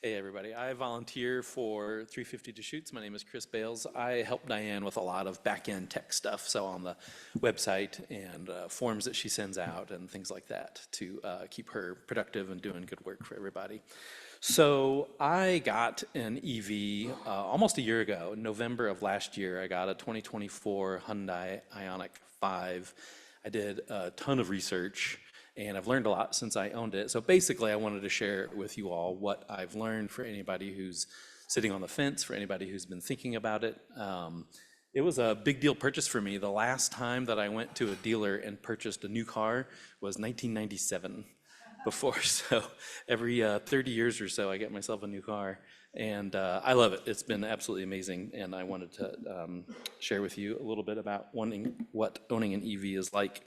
Hey everybody, I volunteer for 350 Deschutes. My name is Chris Bales. I help Diane with a lot of back-end tech stuff, so on the website and forms that she sends out and things like that to keep her productive and doing good work for everybody. So I got an EV almost a year ago. In November of last year, I got a 2024 Hyundai Ioniq 5. I did a ton of research and I've learned a lot since I owned it. So basically, I wanted to share with you all what I've learned for anybody who's sitting on the fence, for anybody who's been thinking about it. It was a big deal purchase for me. The last time that I went to a dealer and purchased a new car was 1997 before. So every 30 years or so, I get myself a new car. And I love it. It's been absolutely amazing. And I wanted to share with you a little bit about what owning an EV is like.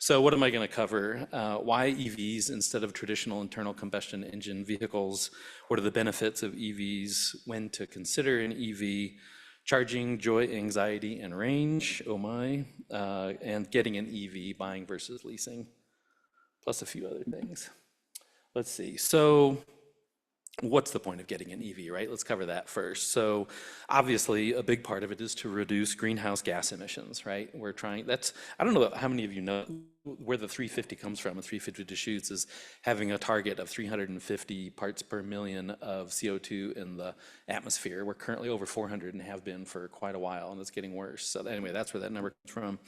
So what am I going to cover? Why EVs instead of traditional internal combustion engine vehicles? What are the benefits of EVs? When to consider an EV? Charging, joy, anxiety, and range. Oh my. And getting an EV, buying versus leasing, plus a few other things. Let's see. So what's the point of getting an EV, right? Let's cover that first. So obviously a big part of it is to reduce greenhouse gas emissions, right? I don't know how many of you know where the 350 comes from. And 350 Deschutes is having a target of 350 parts per million of CO2 in the atmosphere. We're currently over 400 and have been for quite a while, and it's getting worse. So anyway, that's where that number comes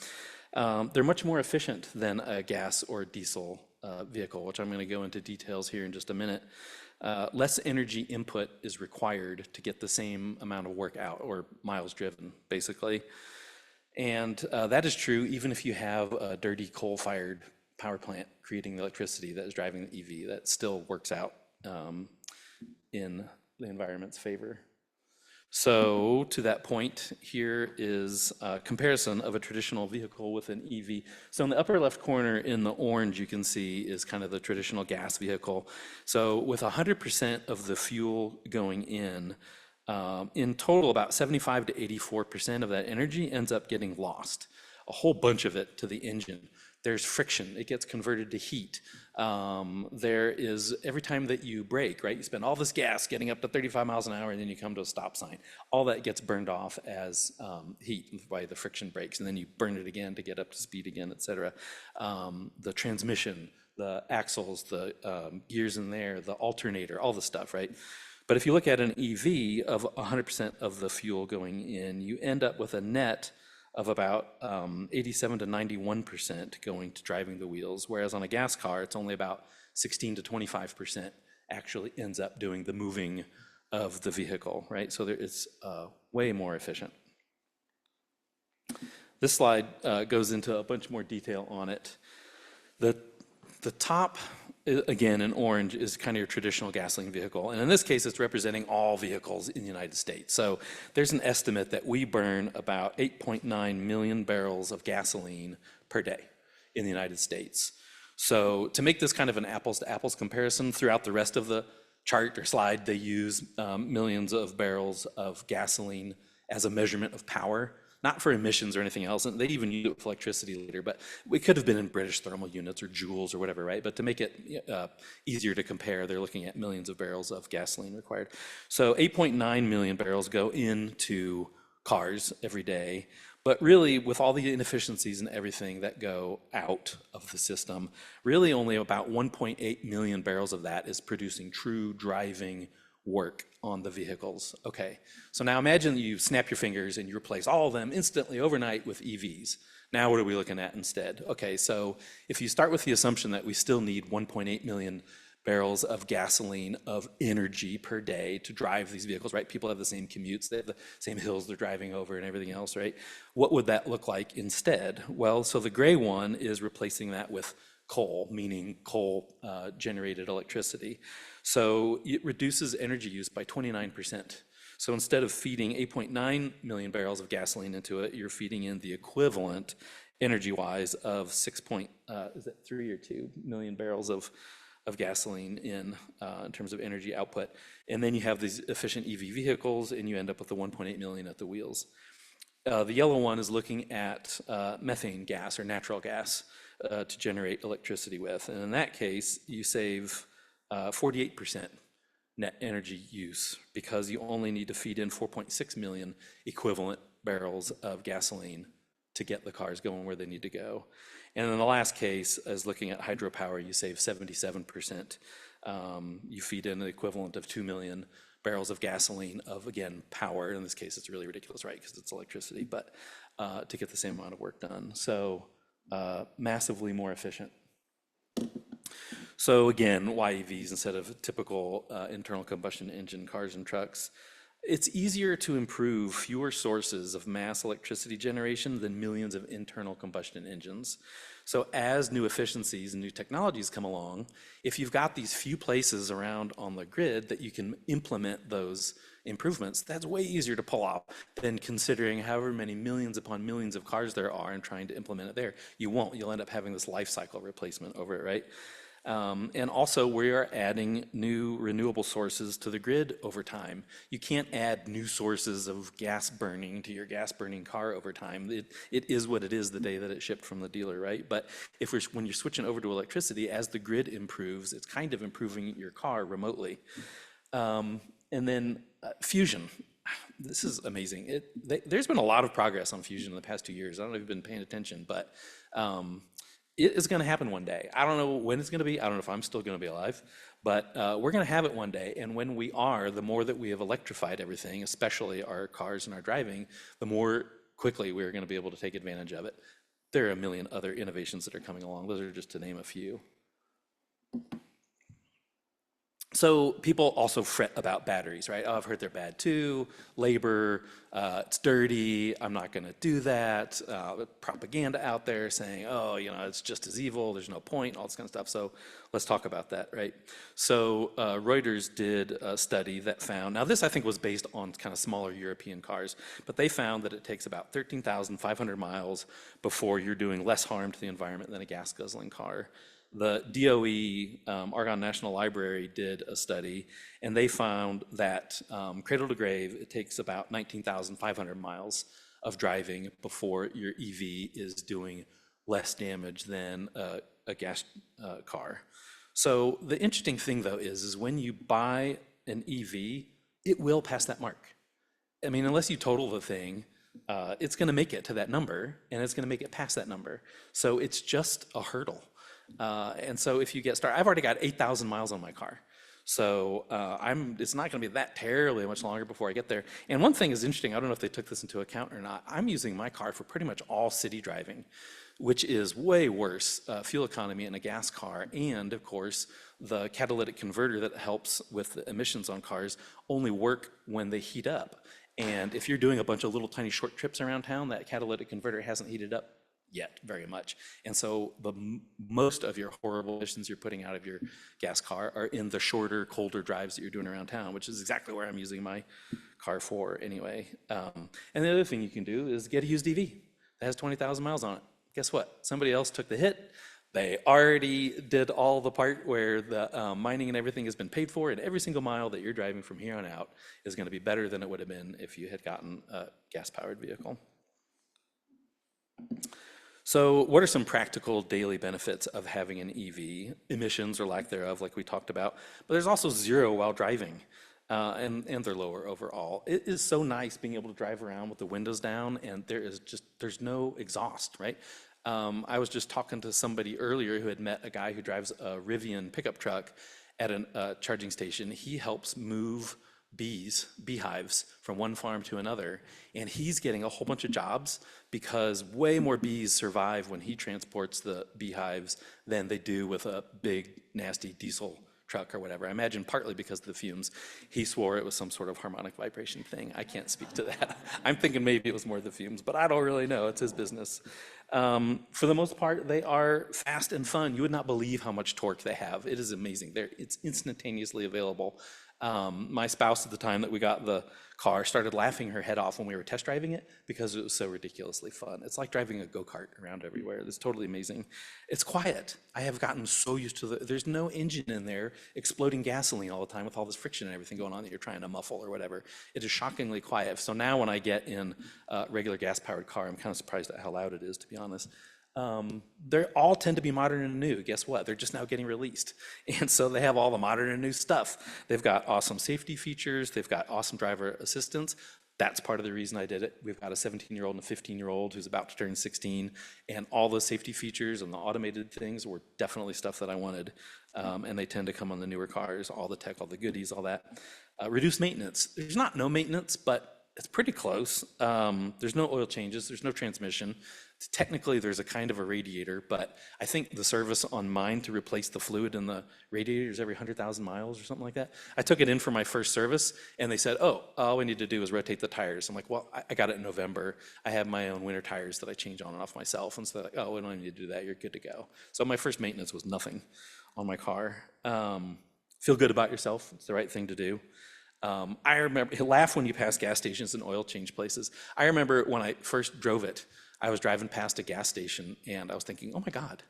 from. They're much more efficient than a gas or diesel vehicle, which I'm going to go into details here in just a minute. Less energy input is required to get the same amount of work out, or miles driven, basically. And that is true even if you have a dirty coal-fired power plant creating the electricity that is driving the EV. That still works out in the environment's favor. So to that point, here is a comparison of a traditional vehicle with an EV. So in the upper left corner in the orange, you can see is kind of the traditional gas vehicle. So with 100% of the fuel going in total, about 75 to 84% of that energy ends up getting lost. A whole bunch of it to the engine. There's friction, it gets converted to heat. There is, every time that you brake, right, you spend all this gas getting up to 35 miles an hour and then you come to a stop sign. All that gets burned off as heat by the friction brakes, and then you burn it again to get up to speed again, et cetera. The transmission, the axles, the gears in there, the alternator, all the stuff, right? But if you look at an EV of 100% of the fuel going in, you end up with a net of about 87 to 91% going to driving the wheels, whereas on a gas car, it's only about 16 to 25% actually ends up doing the moving of the vehicle, right? So it's way more efficient. This slide goes into a bunch more detail on it. The top, again, in orange, is kind of your traditional gasoline vehicle. And in this case, it's representing all vehicles in the United States. So there's an estimate that we burn about 8.9 million barrels of gasoline per day in the United States. So to make this kind of an apples to apples comparison, throughout the rest of the chart or slide, they use millions of barrels of gasoline as a measurement of power, not for emissions or anything else. And they even use it for electricity later, but we could have been in British thermal units or joules or whatever, right? But to make it easier to compare, they're looking at millions of barrels of gasoline required. So 8.9 million barrels go into cars every day. But really, with all the inefficiencies and everything that go out of the system, really only about 1.8 million barrels of that is producing true driving work on the vehicles. Okay, so now imagine you snap your fingers and you replace all of them instantly overnight with EVs. Now what are we looking at instead? Okay, so if you start with the assumption that we still need 1.8 million barrels of gasoline of energy per day to drive these vehicles, right? People have the same commutes, they have the same hills they're driving over and everything else, right? What would that look like instead? Well, so the gray one is replacing that with coal, meaning coal generated electricity. So it reduces energy use by 29%. So instead of feeding 8.9 million barrels of gasoline into it, you're feeding in the equivalent energy-wise of 6.3 or 2 million barrels of gasoline in terms of energy output. And then you have these efficient EV vehicles and you end up with the 1.8 million at the wheels. The yellow one is looking at methane gas or natural gas to generate electricity with. And in that case, you save 48% net energy use because you only need to feed in 4.6 million equivalent barrels of gasoline to get the cars going where they need to go. And then the last case is looking at hydropower. You save 77%. You feed in the equivalent of 2 million barrels of gasoline of, again, power. In this case, it's really ridiculous, right? Because it's electricity, but to get the same amount of work done. So massively more efficient. So again, why EVs instead of typical internal combustion engine cars and trucks? It's easier to improve fewer sources of mass electricity generation than millions of internal combustion engines. So as new efficiencies and new technologies come along, if you've got these few places around on the grid that you can implement those improvements, that's way easier to pull off than considering however many millions upon millions of cars there are and trying to implement it there. You won't. You'll end up having this life cycle replacement over it, right? And also, we are adding new renewable sources to the grid over time. You can't add new sources of gas burning to your gas burning car over time. It is what it is the day that it shipped from the dealer, right? But when you're switching over to electricity, as the grid improves, it's kind of improving your car remotely. And then fusion. This is amazing. There's been a lot of progress on fusion in the past 2 years. I don't know if you've been paying attention, but it is going to happen one day. I don't know when it's going to be. I don't know if I'm still going to be alive, but we're going to have it one day. And when we are, the more that we have electrified everything, especially our cars and our driving, the more quickly we're going to be able to take advantage of it. There are a million other innovations that are coming along. Those are just to name a few. So people also fret about batteries, right? Oh, I've heard they're bad too. Labor, it's dirty. I'm not going to do that. Propaganda out there saying, oh, it's just as evil. There's no point, all this kind of stuff. So let's talk about that, right? So Reuters did a study that found, now this I think was based on kind of smaller European cars, but they found that it takes about 13,500 miles before you're doing less harm to the environment than a gas guzzling car. The DOE, Argonne National Library, did a study, and they found that cradle to grave, it takes about 19,500 miles of driving before your EV is doing less damage than a gas car. So the interesting thing, though, is when you buy an EV, it will pass that mark. I mean, unless you total the thing, it's going to make it to that number, and it's going to make it past that number. So it's just a hurdle. And so if you get started, I've already got 8,000 miles on my car. So it's not going to be that terribly much longer before I get there. And one thing is interesting, I don't know if they took this into account or not. I'm using my car for pretty much all city driving, which is way worse fuel economy in a gas car. And of course, the catalytic converter that helps with the emissions on cars only work when they heat up. And if you're doing a bunch of little tiny short trips around town, that catalytic converter hasn't heated up yet very much. And so most of your horrible emissions you're putting out of your gas car are in the shorter, colder drives that you're doing around town, which is exactly where I'm using my car for anyway. And the other thing you can do is get a used EV that has 20,000 miles on it. Guess what? Somebody else took the hit. They already did all the part where the mining and everything has been paid for, and every single mile that you're driving from here on out is going to be better than it would have been if you had gotten a gas-powered vehicle. So what are some practical daily benefits of having an EV? Emissions or lack thereof, like we talked about, but there's also zero while driving, and they're lower overall. It is so nice being able to drive around with the windows down, and there's no exhaust, right? I was just talking to somebody earlier who had met a guy who drives a Rivian pickup truck at a charging station. He helps move beehives from one farm to another, and he's getting a whole bunch of jobs because way more bees survive when he transports the beehives than they do with a big nasty diesel truck or whatever. I imagine partly because of the fumes. He swore it was some sort of harmonic vibration thing. I can't speak to that. I'm thinking maybe it was more the fumes, but I don't really know. It's his business. For the most part, they are fast and fun. You would not believe how much torque they have. It is amazing. It's instantaneously available. My spouse at the time that we got the car started laughing her head off when we were test driving it because it was so ridiculously fun. It's like driving a go-kart around everywhere. It's totally amazing. It's quiet. I have gotten so used to there's no engine in there exploding gasoline all the time with all this friction and everything going on that you're trying to muffle or whatever. It is shockingly quiet. So now when I get in a regular gas-powered car, I'm kind of surprised at how loud it is, to be honest. They all tend to be modern and new. Guess what? They're just now getting released. And so they have all the modern and new stuff. They've got awesome safety features. They've got awesome driver assistance. That's part of the reason I did it. We've got a 17-year-old and a 15-year-old who's about to turn 16, and all the safety features and the automated things were definitely stuff that I wanted. And they tend to come on the newer cars, all the tech, all the goodies, all that. Reduced maintenance. There's not no maintenance, but it's pretty close. There's no oil changes, there's no transmission. Technically, there's a kind of a radiator, but I think the service on mine to replace the fluid in the radiator is every 100,000 miles or something like that. I took it in for my first service, and they said, oh, all we need to do is rotate the tires. I'm like, well, I got it in November. I have my own winter tires that I change on and off myself. And so they're like, oh, we don't need to do that. You're good to go. So my first maintenance was nothing on my car. Feel good about yourself. It's the right thing to do. I remember, laugh when you pass gas stations and oil change places. I remember when I first drove it, I was driving past a gas station and I was thinking, oh my God.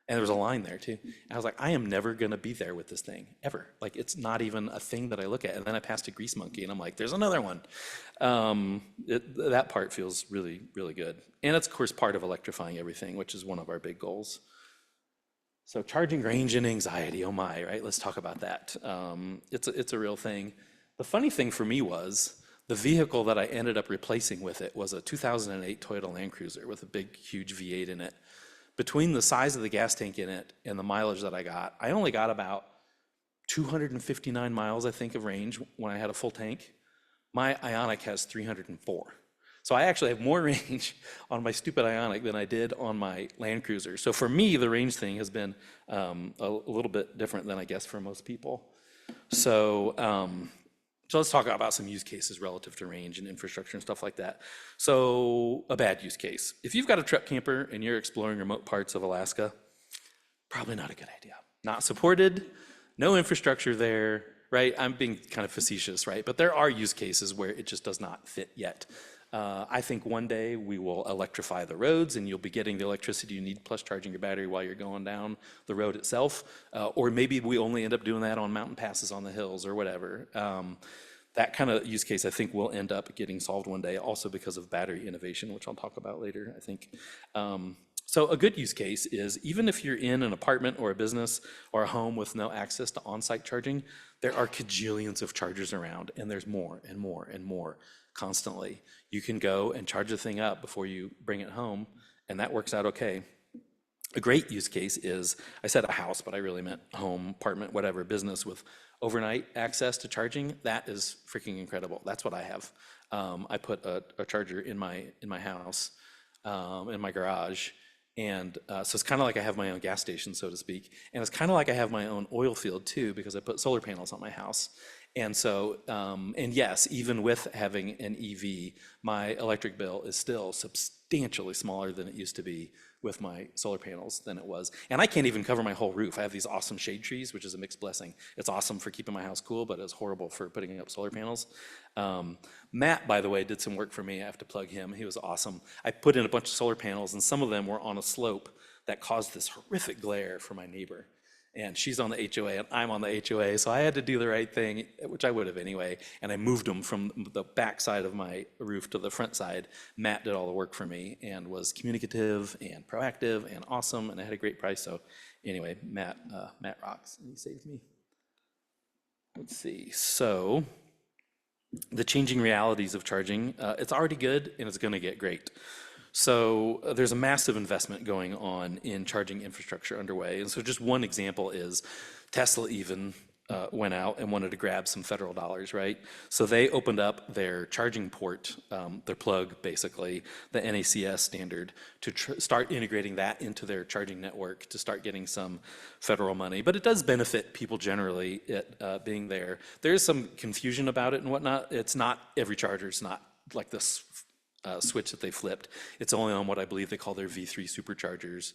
And there was a line there too. And I was like, I am never gonna be there with this thing, ever. Like, it's not even a thing that I look at. And then I passed a grease monkey and I'm like, there's another one. That part feels really, really good. And it's of course part of electrifying everything, which is one of our big goals. So charging range and anxiety, oh my, right? Let's talk about that. It's a real thing. The funny thing for me was, the vehicle that I ended up replacing with it was a 2008 Toyota Land Cruiser with a big, huge V8 in it. Between the size of the gas tank in it and the mileage that I only got about 259 miles, I think, of range when I had a full tank. My Ioniq has 304. So I actually have more range on my stupid Ioniq than I did on my Land Cruiser. So for me, the range thing has been a little bit different than I guess for most people. So let's talk about some use cases relative to range and infrastructure and stuff like that. So a bad use case. If you've got a truck camper and you're exploring remote parts of Alaska, probably not a good idea. Not supported, no infrastructure there, right? I'm being kind of facetious, right? But there are use cases where it just does not fit yet. I think one day we will electrify the roads and you'll be getting the electricity you need plus charging your battery while you're going down the road itself. Or maybe we only end up doing that on mountain passes on the hills or whatever. That kind of use case I think will end up getting solved one day, also because of battery innovation, which I'll talk about later, I think. So a good use case is, even if you're in an apartment or a business or a home with no access to on-site charging, there are cajillions of chargers around, and there's more and more and more constantly. You can go and charge the thing up before you bring it home, and that works out okay. A great use case is, I said a house, but I really meant home, apartment, whatever, business with overnight access to charging. That is freaking incredible. That's what I have. I put a charger in my house, in my garage. And so it's kind of like I have my own gas station, so to speak. And it's kind of like I have my own oil field too, because I put solar panels on my house. And so, and yes, even with having an EV, my electric bill is still substantially smaller than it used to be with my solar panels than it was. And I can't even cover my whole roof. I have these awesome shade trees, which is a mixed blessing. It's awesome for keeping my house cool, but it's horrible for putting up solar panels. Matt, by the way, did some work for me. I have to plug him. He was awesome. I put in a bunch of solar panels, and some of them were on a slope that caused this horrific glare for my neighbor. And she's on the HOA and I'm on the HOA, so I had to do the right thing, which I would have anyway, and I moved them from the back side of my roof to the front side. Matt did all the work for me and was communicative and proactive and awesome, and I had a great price. So anyway, Matt rocks, and he saved me. Let's see, so the changing realities of charging, it's already good and it's gonna get great. So there's a massive investment going on in charging infrastructure underway. And so just one example is Tesla even went out and wanted to grab some federal dollars, right? So they opened up their charging port, their plug basically, the NACS standard, to start integrating that into their charging network to start getting some federal money. But it does benefit people generally, it being there. There is some confusion about it and whatnot. It's not every charger, it's not like this switch that they flipped. It's only on what I believe they call their V3 superchargers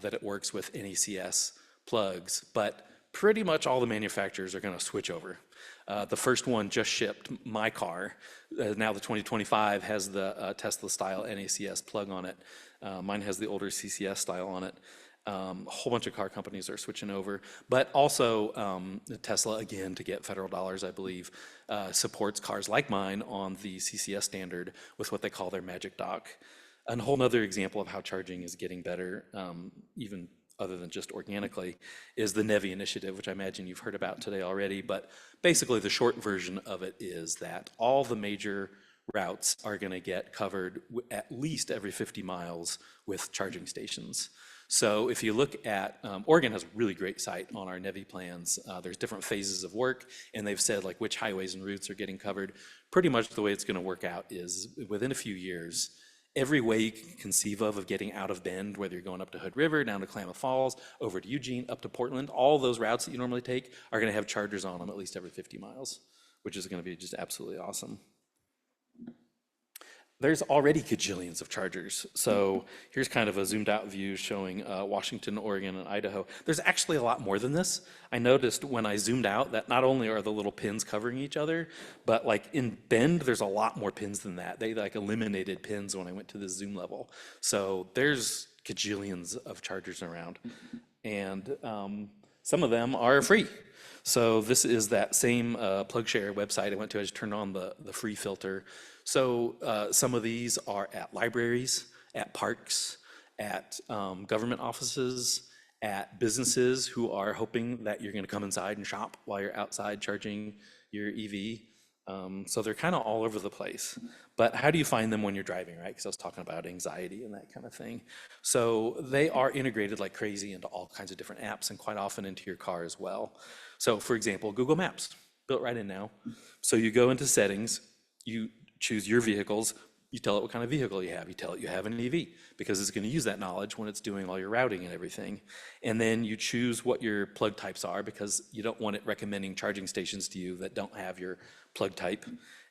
that it works with NACS plugs, but pretty much all the manufacturers are going to switch over. The first one just shipped, my car. Now the 2025 has the Tesla style NACS plug on it. Mine has the older CCS style on it. A whole bunch of car companies are switching over, but also Tesla, again, to get federal dollars, I believe, supports cars like mine on the CCS standard with what they call their Magic Dock. A whole nother example of how charging is getting better, even other than just organically, is the NEVI initiative, which I imagine you've heard about today already. But basically, the short version of it is that all the major routes are going to get covered at least every 50 miles with charging stations. So if you look at, Oregon has a really great site on our NEVI plans. There's different phases of work, and they've said like which highways and routes are getting covered. Pretty much the way it's going to work out is within a few years, every way you can conceive of getting out of Bend, whether you're going up to Hood River, down to Klamath Falls, over to Eugene, up to Portland, all those routes that you normally take are going to have chargers on them at least every 50 miles, which is going to be just absolutely awesome. There's already gajillions of chargers. So here's kind of a zoomed out view showing Washington, Oregon, and Idaho. There's actually a lot more than this. I noticed when I zoomed out that not only are the little pins covering each other, but like in Bend, there's a lot more pins than that. They like eliminated pins when I went to the zoom level. So there's gajillions of chargers around. And some of them are free. So this is that same PlugShare website I went to. I just turned on the free filter. So some of these are at libraries, at parks, at government offices, at businesses who are hoping that you're going to come inside and shop while you're outside charging your EV. So they're kind of all over the place. But how do you find them when you're driving, right? Because I was talking about anxiety and that kind of thing. So they are integrated like crazy into all kinds of different apps and quite often into your car as well. So for example, Google Maps, built right in now. So you go into settings, you choose your vehicles, you tell it what kind of vehicle you have, you tell it you have an EV, because it's going to use that knowledge when it's doing all your routing and everything. And then you choose what your plug types are, because you don't want it recommending charging stations to you that don't have your plug type.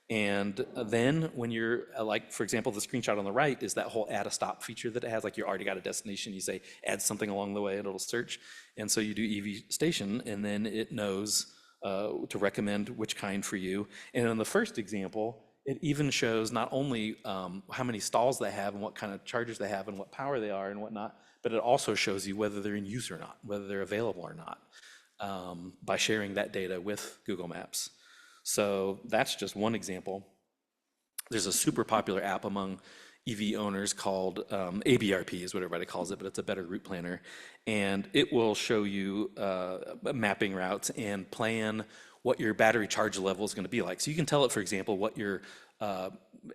And then when you're like, for example, the screenshot on the right is that whole add a stop feature that it has, like you already got a destination, you say add something along the way and it'll search. And so you do EV station and then it knows to recommend which kind for you. And in the first example, it even shows not only how many stalls they have and what kind of chargers they have and what power they are and whatnot, but it also shows you whether they're in use or not, whether they're available or not, by sharing that data with Google Maps. So that's just one example. There's a super popular app among EV owners called ABRP is what everybody calls it, but it's a better route planner. And it will show you mapping routes and plan what your battery charge level is going to be like. So you can tell it, for example, what you're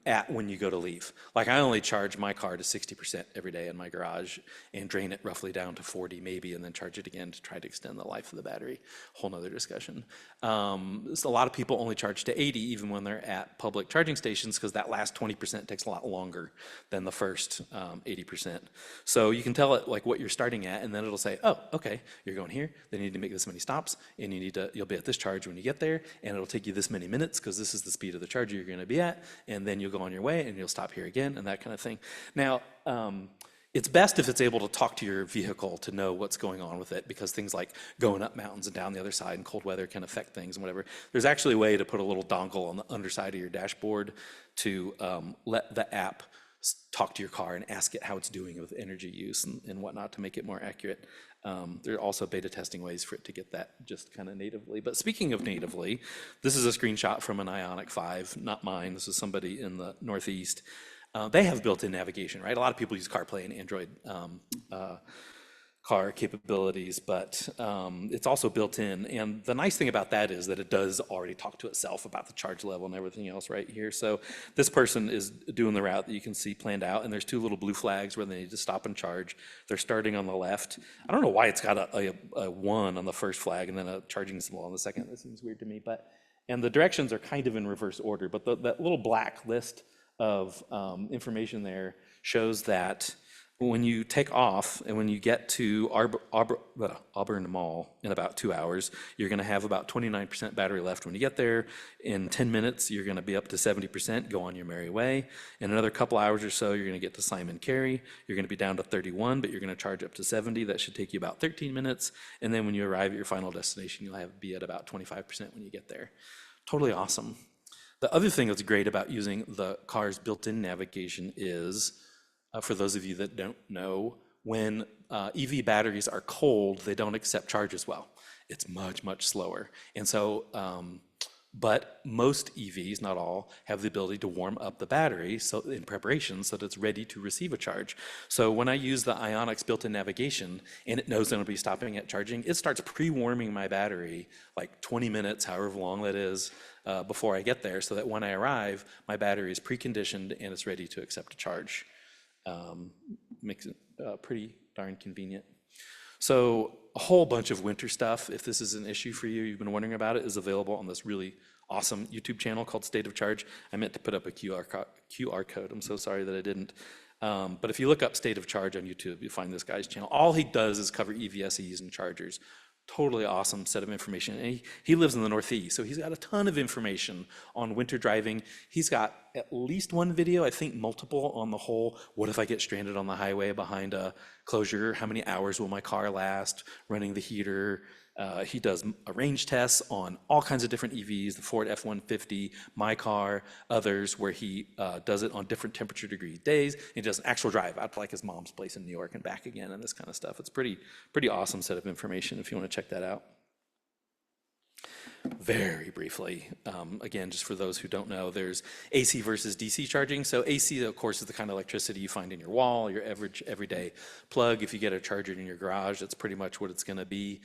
at when you go to leave. Like I only charge my car to 60% every day in my garage and drain it roughly down to 40 maybe, and then charge it again to try to extend the life of the battery. Whole nother discussion. So a lot of people only charge to 80 even when they're at public charging stations, because that last 20% takes a lot longer than the first 80%. So you can tell it like what you're starting at, and then it'll say, oh, okay, you're going here, then you need to make this many stops, and you'll be at this charge when you get there, and it'll take you this many minutes because this is the speed of the charger you're going to be at, and then you'll go on your way and you'll stop here again and that kind of thing. Now, it's best if it's able to talk to your vehicle to know what's going on with it, because things like going up mountains and down the other side and cold weather can affect things and whatever. There's actually a way to put a little dongle on the underside of your dashboard to let the app talk to your car and ask it how it's doing with energy use and whatnot to make it more accurate. There are also beta testing ways for it to get that just kind of natively. But speaking of natively, this is a screenshot from an Ioniq 5, not mine. This is somebody in the Northeast. They have built-in navigation, right? A lot of people use CarPlay and Android car capabilities, but it's also built in. And the nice thing about that is that it does already talk to itself about the charge level and everything else right here. So this person is doing the route that you can see planned out, and there's two little blue flags where they need to stop and charge. They're starting on the left. I don't know why it's got a 1 on the first flag and then a charging symbol on the second. That seems weird to me. And the directions are kind of in reverse order, but that little black list of information there shows that when you take off and when you get to Auburn Mall in about 2 hours, you're going to have about 29% battery left when you get there. In 10 minutes, you're going to be up to 70%, go on your merry way. In another couple hours or so, you're going to get to Simon Carey. You're going to be down to 31, but you're going to charge up to 70. That should take you about 13 minutes. And then when you arrive at your final destination, you'll be at about 25% when you get there. Totally awesome. The other thing that's great about using the car's built-in navigation is, for those of you that don't know, when EV batteries are cold, they don't accept charge as well. It's much, much slower. And so But most EVs, not all, have the ability to warm up the battery so in preparation so that it's ready to receive a charge. So when I use the Ionix built-in navigation and it knows I'm going to be stopping at charging, it starts pre-warming my battery like 20 minutes, however long that is, before I get there, so that when I arrive, my battery is preconditioned and it's ready to accept a charge. Makes it pretty darn convenient. So a whole bunch of winter stuff, if this is an issue for you, you've been wondering about it, is available on this really awesome YouTube channel called State of Charge. I meant to put up a QR code. I'm so sorry that I didn't. But if you look up State of Charge on YouTube, you'll find this guy's channel. All he does is cover EVSEs and chargers. Totally awesome set of information. And he lives in the Northeast, so he's got a ton of information on winter driving. He's got at least one video, I think multiple, on the whole, what if I get stranded on the highway behind a closure? How many hours will my car last running the heater? He does a range tests on all kinds of different EVs, the Ford F-150, my car, others, where he does it on different temperature degree days. He does an actual drive out to like his mom's place in New York and back again and this kind of stuff. It's pretty awesome set of information if you want to check that out. Very briefly, again, just for those who don't know, there's AC versus DC charging. So AC, of course, is the kind of electricity you find in your wall, your average everyday plug. If you get a charger in your garage, that's pretty much what it's going to be.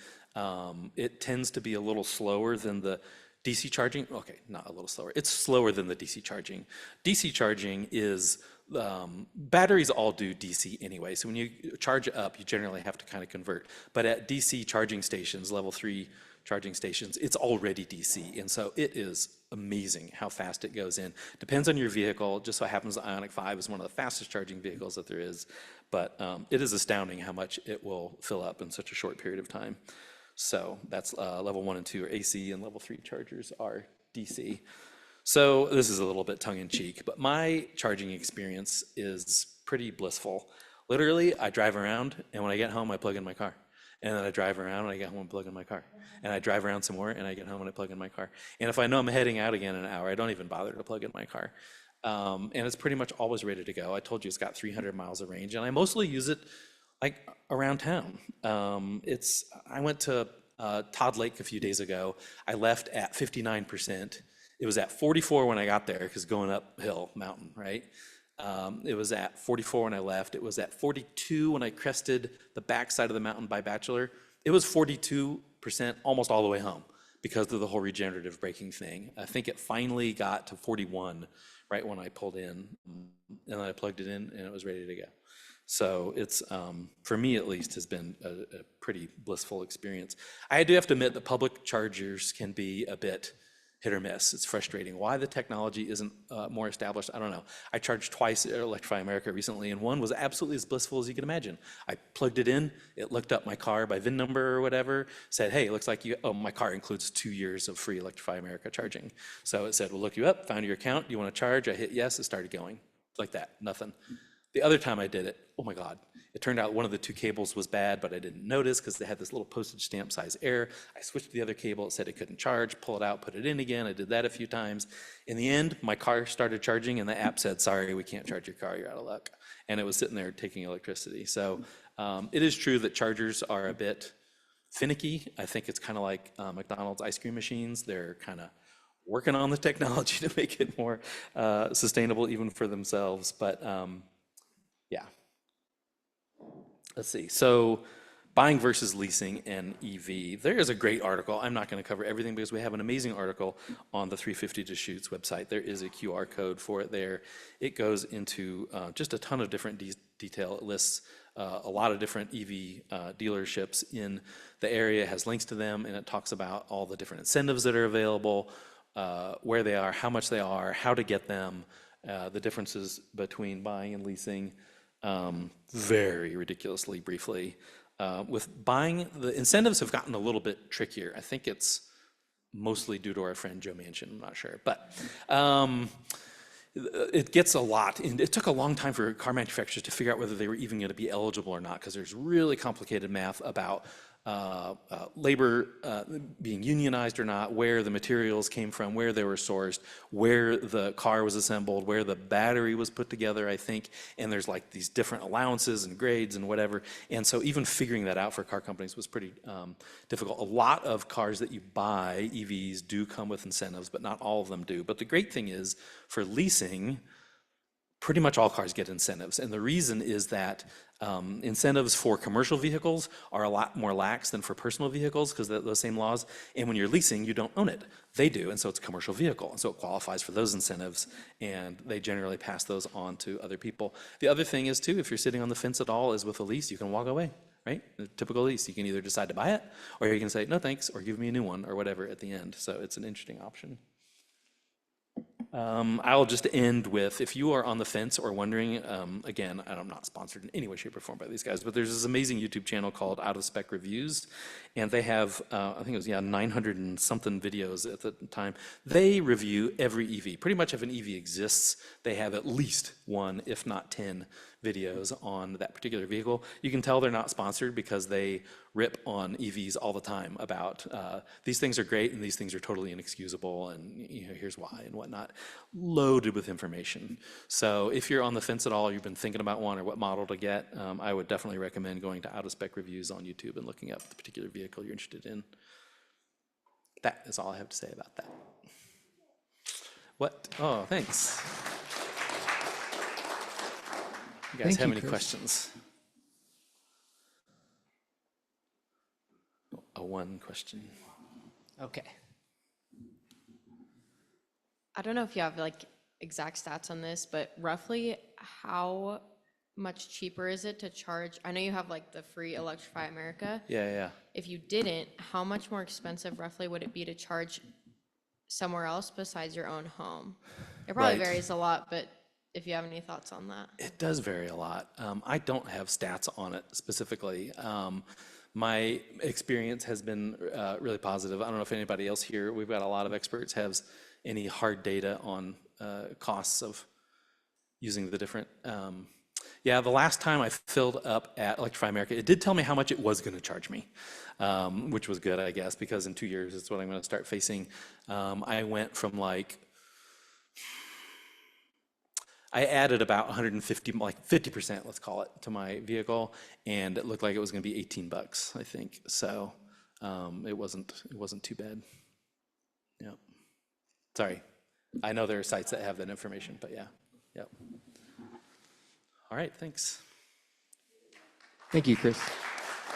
It tends to be a little slower than the DC charging. Okay, not a little slower. It's slower than the DC charging. DC charging is batteries all do DC anyway. So when you charge up, you generally have to kind of convert. But at DC charging stations, level 3 charging stations, it's already DC. And so it is amazing how fast it goes in. Depends on your vehicle. Just so happens the Ioniq 5 is one of the fastest charging vehicles that there is. But it is astounding how much it will fill up in such a short period of time. So that's level 1 and 2 are AC, and level 3 chargers are DC. So this is a little bit tongue-in-cheek, but my charging experience is pretty blissful. Literally, I drive around, and when I get home, I plug in my car. And then I drive around, and I get home and plug in my car. And I drive around some more, and I get home and I plug in my car. And if I know I'm heading out again in an hour, I don't even bother to plug in my car. And it's pretty much always ready to go. I told you it's got 300 miles of range, and I mostly use it like around town. I went to Todd Lake a few days ago. I left at 59%. It was at 44 when I got there, because going uphill mountain, right? It was at 44 when I left. It was at 42 when I crested the backside of the mountain by Bachelor. It was 42% almost all the way home because of the whole regenerative braking thing. I think it finally got to 41 right when I pulled in, and then I plugged it in and it was ready to go. So it's, for me at least, has been a pretty blissful experience. I do have to admit that public chargers can be a bit hit or miss. It's frustrating. Why the technology isn't more established, I don't know. I charged twice at Electrify America recently, and one was absolutely as blissful as you can imagine. I plugged it in, it looked up my car by VIN number or whatever, said, hey, it looks like my car includes 2 years of free Electrify America charging. So it said, we'll look you up, found your account, do you want to charge? I hit yes, it started going. Like that, nothing. The other time I did it, oh my God, it turned out one of the 2 cables was bad, but I didn't notice because they had this little postage stamp size error. I switched to the other cable, it said it couldn't charge, pull it out, put it in again. I did that a few times. In the end, my car started charging and the app said, sorry, we can't charge your car, you're out of luck. And it was sitting there taking electricity. So it is true that chargers are a bit finicky. I think it's kind of like McDonald's ice cream machines. They're kind of working on the technology to make it more sustainable even for themselves. But yeah. Let's see. So buying versus leasing an EV. There is a great article. I'm not going to cover everything because we have an amazing article on the 350 Deschutes website. There is a QR code for it there. It goes into just a ton of different detail. It lists a lot of different EV dealerships in the area, has links to them, and it talks about all the different incentives that are available, where they are, how much they are, how to get them, the differences between buying and leasing. Very ridiculously briefly. With buying, the incentives have gotten a little bit trickier. I think it's mostly due to our friend Joe Manchin, I'm not sure. But it gets a lot. And it took a long time for car manufacturers to figure out whether they were even going to be eligible or not, because there's really complicated math about labor being unionized or not, where the materials came from, where they were sourced, where the car was assembled, where the battery was put together, I think. And there's like these different allowances and grades and whatever. And so even figuring that out for car companies was pretty difficult. A lot of cars that you buy, EVs, do come with incentives, but not all of them do. But the great thing is for leasing, pretty much all cars get incentives. And the reason is that incentives for commercial vehicles are a lot more lax than for personal vehicles because of those same laws. And when you're leasing, you don't own it. They do, and so it's a commercial vehicle. And so it qualifies for those incentives, and they generally pass those on to other people. The other thing is, too, if you're sitting on the fence at all, is with a lease, you can walk away, right? A typical lease, you can either decide to buy it, or you can say, no thanks, or give me a new one, or whatever at the end. So it's an interesting option. I'll just end with, if you are on the fence or wondering, again, and I'm not sponsored in any way, shape, or form by these guys, but there's this amazing YouTube channel called Out of Spec Reviews, and they have, I think it was, 900 and something videos at the time. They review every EV. Pretty much if an EV exists, they have at least one, if not 10 videos on that particular vehicle. You can tell they're not sponsored because they rip on EVs all the time about these things are great and these things are totally inexcusable, and here's why and whatnot. Loaded with information. So if you're on the fence at all, you've been thinking about one or what model to get, I would definitely recommend going to Out of Spec Reviews on YouTube and looking up the particular vehicle you're interested in. That is all I have to say about that. What? Oh, thanks. You guys have any questions? One question. Okay. I don't know if you have like exact stats on this, but roughly how much cheaper is it to charge? I know you have like the free Electrify America. Yeah. If you didn't, how much more expensive roughly would it be to charge somewhere else besides your own home? It probably Right. varies a lot, but if you have any thoughts on that. It does vary a lot. I don't have stats on it specifically. My experience has been really positive. I don't know if anybody else here, we've got a lot of experts, has any hard data on costs of using the different. Yeah, the last time I filled up at Electrify America, it did tell me how much it was going to charge me, which was good, I guess, because in 2 years, it's what I'm going to start facing. I went from like, I added about 150, like 50%, let's call it, to my vehicle, and it looked like it was going to be 18 bucks, I think. So it wasn't too bad. Yeah. Sorry. I know there are sites that have that information, but yeah. Yep. All right, thanks. Thank you, Chris.